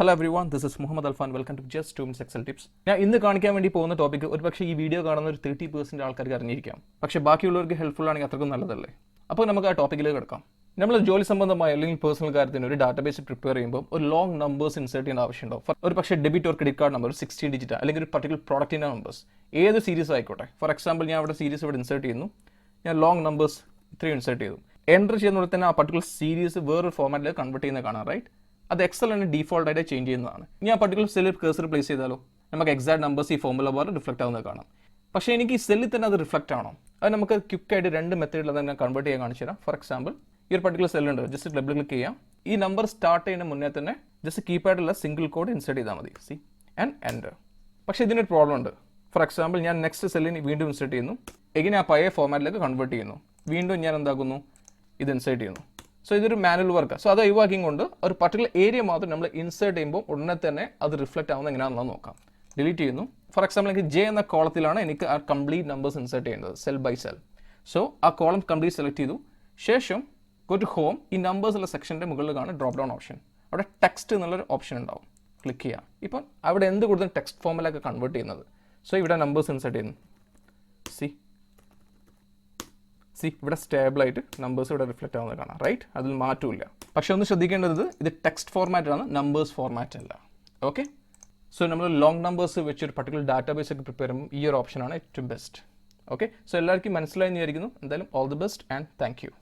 Hello everyone, this is Muhammad Alfan. Welcome to Just 2 Minutes Excel Tips. ഞാൻ ഇന്ന് കാണിക്കാൻ വേണ്ടി പോകുന്ന ടോപ്പിക് ഒരുപക്ഷെ ഈ വീഡിയോ കാണുന്ന ഒരു 30% ആൾക്കാർക്ക് അറിഞ്ഞിരിക്കാം. പക്ഷേ ബാക്കിയുള്ളവർക്ക് ഹെൽപ്ഫുൾ ആണെങ്കിൽ അത്രക്കും നല്ലതല്ലേ. അപ്പോൾ നമുക്ക് ആ ടോപ്പിക്കിലേക്ക് കിടക്കാം. നമ്മൾ ജോലി സംബന്ധമായ അല്ലെങ്കിൽ പേഴ്സണൽ കാര്യത്തിന് ഒരു ഡാറ്റാബേസ് പ്രിപ്പയർ ചെയ്യുമ്പോൾ ഒരു ലോങ് നമ്പേഴ്സ് ഇൻസേർട്ട് ചെയ്യേണ്ട ആവശ്യമുണ്ടാവും. ഒരു പക്ഷേ debit or credit card number 16 digit അല്ലെങ്കിൽ ഒരു പർട്ടിക്കുലർ പ്രോഡക്റ്റിൻ്റെ നമ്പേഴ്സ് ഏത് സീരീസ് ആയിക്കോട്ടെ. ഫോർ എക്സാമ്പിൾ ഞാൻ ഇവിടെ സീരീസ് ഇവിടെ ഇൻസേർട്ട് ചെയ്യുന്നു. ഞാൻ ലോങ് നമ്പേഴ്സ് ഇത്രയും ഇൻസേർട്ട് ചെയ്തു. എൻ്റർ ചെയ്യുന്നതുകൊണ്ട് തന്നെ ആ പർട്ടിക്കുലർ സീരീസ് വേറൊരു ഫോമാറ്റിലേക്ക് കൺവേർട്ട് ചെയ്യുന്നത് കാണാം, റൈറ്റ്? അത് എക്സൽ തന്നെ ഡീഫോൾട്ട് ആയിട്ട് ചേഞ്ച് ചെയ്യുന്നതാണ്. ഇനി ആ പർട്ടിക്കുലർ സെല്ലിൽ കേസർ പ്ലേസ് ചെയ്താലോ നമുക്ക് എക്സാക്ട് നമ്പേഴ്സ് ഈ ഫോമുല പോലെ റിഫ്ലക്ട് ആവുന്നത് കാണാം. പക്ഷേ എനിക്ക് ഈ സെല്ലിൽ തന്നെ അത് റിഫ്ലക്ട് ആണോ? അത് നമുക്ക് ക്വിക്കായിട്ട് രണ്ട് മെത്തേഡിൽ തന്നെ കൺവേർട്ട് ചെയ്യാൻ കാണിച്ചു തരാം. ഫോർ എക്സാമ്പിൾ ഈ ഒരു പർട്ടിക്കുലർ സെല്ലുണ്ട്, ജസ്റ്റ് ഡബിൾ ക്ലിക്ക് ചെയ്യാം. ഈ നമ്പർ സ്റ്റാർട്ട് ചെയ്യുന്ന മുന്നേ തന്നെ ജസ്റ്റ് കീപാഡിലുള്ള സിംഗിൾ കോഡ് ഇൻസേർട്ട് ചെയ്താൽ മതി. C and enter. പക്ഷേ ഇതിനൊരു പ്രോബ്ലം ഉണ്ട്. ഫോർ എക്സാമ്പിൾ ഞാൻ നെക്സ്റ്റ് സെല്ലിന് വീണ്ടും ഇൻസേർട്ട് ചെയ്യുന്നു. എങ്ങനെ ആ പഴയ ഫോമാറ്റിലേക്ക് കൺവേർട്ട് ചെയ്യുന്നു. വീണ്ടും ഞാൻ എന്താക്കുന്നു, ഇത് ഇൻസേർട്ട് ചെയ്യുന്നു. സോ ഇതൊരു മാനുവൽ വർക്കാണ്. സോ അത് ഒഴിവാക്കിയും കൊണ്ട് ഒരു പർട്ടിക്കുലർ ഏരിയ മാത്രം നമ്മൾ ഇൻസേർട്ട് ചെയ്യുമ്പോൾ ഉടനെ തന്നെ അത് റിഫ്ലക്ട് ആവുന്നത് എങ്ങനെയാണെന്ന് നോക്കാം. ഡിലീറ്റ് ചെയ്യുന്നു. ഫോർ എക്സാമ്പിൾ എനിക്ക് ജെ എന്ന കോളത്തിലാണ് എനിക്ക് ആ കംപ്ലീറ്റ് നമ്പേഴ്സ് ഇൻസേർട്ട് ചെയ്യുന്നത്, സെൽ ബൈ സെൽ. സോ ആ കോളം കംപ്ലീറ്റ് സെലക്ട് ചെയ്തു. ശേഷം ഗോ ടു ഹോം. ഈ നമ്പേഴ്സ് ഉള്ള സെക്ഷൻ്റെ മുകളിൽ കാണും ഡ്രോപ്പ് ഡൗൺ ഓപ്ഷൻ. അവിടെ ടെക്സ്റ്റ് എന്നുള്ളൊരു ഓപ്ഷൻ ഉണ്ടാവും. ക്ലിക്ക് ചെയ്യാം. ഇപ്പം അവിടെ എന്ത് കൂടുതൽ ടെക്സ്റ്റ് ഫോമിലേക്ക് കൺവേർട്ട് ചെയ്യുന്നത്. സോ ഇവിടെ നമ്പേഴ്സ് ഇൻസേർട്ട് ചെയ്യുന്നു. സി ഇവിടെ സ്റ്റേബിളായിട്ട് നമ്പേഴ്സ് ഇവിടെ റിഫ്ലക്റ്റ് ആവുന്നത് കാണാം, റൈറ്റ്? അതിൽ മാറ്റമില്ല. പക്ഷെ ഒന്ന് ശ്രദ്ധിക്കേണ്ടത് ഇത് ടെക്സ്റ്റ് ഫോർമാറ്റാണ്, നമ്പേഴ്സ് ഫോർമാറ്റ് അല്ല. ഓക്കെ, സോ നമ്മൾ ലോങ് നമ്പേഴ്സ് വെച്ച് ഒരു പർട്ടിക്കുലർ ഡാറ്റാബേസ് ഒക്കെ പ്രിപ്പയർ ചെയ്യുമ്പോൾ ഈ ഒരു ഓപ്ഷനാണ് ഏറ്റവും ബെസ്റ്റ്. ഓക്കെ, സോ എല്ലാവർക്കും മനസ്സിലായി എന്ന് വിചാരിക്കുന്നു. എന്തായാലും all the best and thank you.